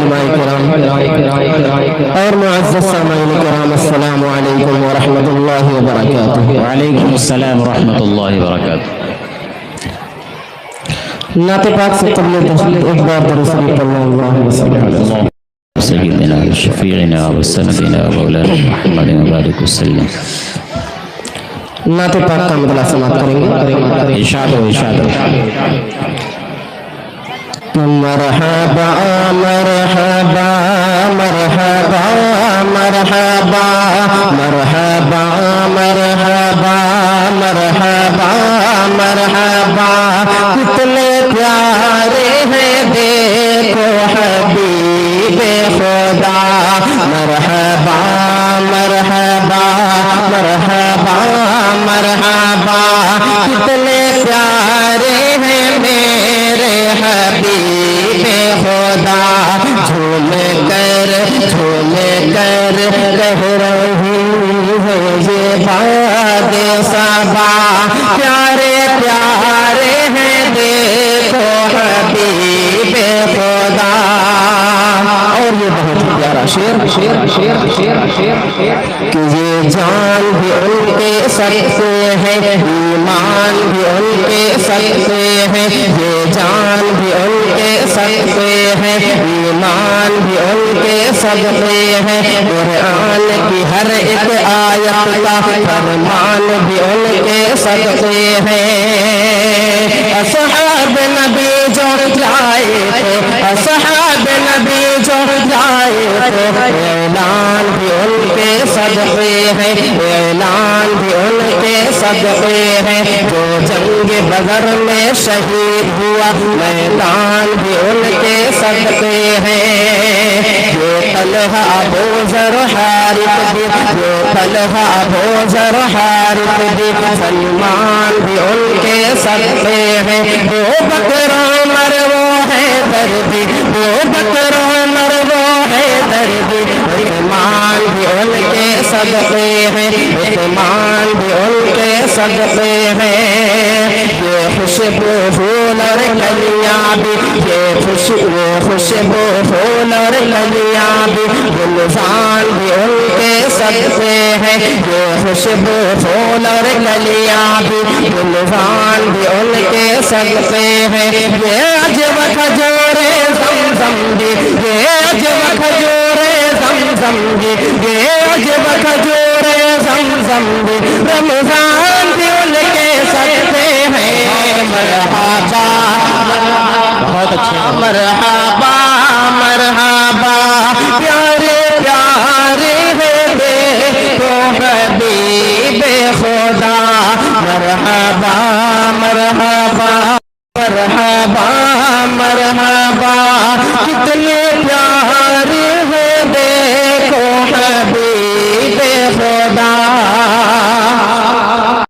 علماء کرام اور معزز سامعین کرام، السلام علیکم ورحمۃ اللہ وبرکاتہ۔ وعلیکم السلام ورحمۃ اللہ وبرکاتہ۔ نعت پاک سے قبل ایک بار درود شریف پڑھنا، اللہم صلی علی سیدنا شفیعنا وسندنا مولانا محمد وبارک وسلم۔ نعت پاک کا مطلع سماعت کریں گے۔ ارشاد و ارشاد مرحبا مرحبا مرحبا مرحبا مرحبا مرحبا مرحبا مرحبا، کتنے پیارے ہیں دیکھو حبیب خدا، مرحبا مرحبا مرحبا مرحبا، کتنے پیارے ہیں میرے حبیب خدا، جھوم کر کہہ رہی ہے یہ باد صبا، پیارے پیارے ہیں دیکھو حبیب خدا۔ اور یہ بہت پیارا شعر کہ یہ جان بھی ان کے سکتے ہیں، ایمان بھی ان کے سکتے ہیں، یہ جان بھی ان کے سکتے ہیں، ایمان بھی ان کے سکتے ہیں، قرآن کی ہر ایک آیت کا فرمان بھی ان کے سکتے ہیں۔ اصحاب نبی جو جائے تھے، اصحاب نبی جو جائے تھے، اعلان بھی ان کے صدقے ہیں، اعلان بھی ان کے صدقے ہیں، جو جنگ بدر میں شہید ہوا میدان بھی ان کے صدقے ہیں۔ یہ طلحہ ابو ذر حارث بھی، یہ طلحہ ابو ذر حارث بھی، سلمان بھی ان کے صدقے ہیں، وہ بکر عمر وہ حیدر بھی، وہ بکر عمر وہ حیدر بھی، عثمان بھی ان کے صدقے ہیں، عثمان بھی ان کے صدقے ہیں۔ یہ خوشبو پھول اور کلیاں بھی، یہ خوشبو پھول اور کلیاں بھی، گلزار بھی ان کے صدقے ہیں، یہ خوشبو پھول اور کلیاں بھی، گلزار بھی ان کے صدقے ہیں۔ یہ عجب کھجور زمزم بھی، یہ عجب کھجور زمزم بھی، یہ عجب کھجور زمزم بھی، رمضان بھی ان کے صدقے ہیں۔ مرحبا بہت اچھا، مرحبا مرحبا، پیارے پیارے ہیں دیکھو حبیب خدا، مرحبا مرحبا مرحبا مرحبا، کتنے پیارے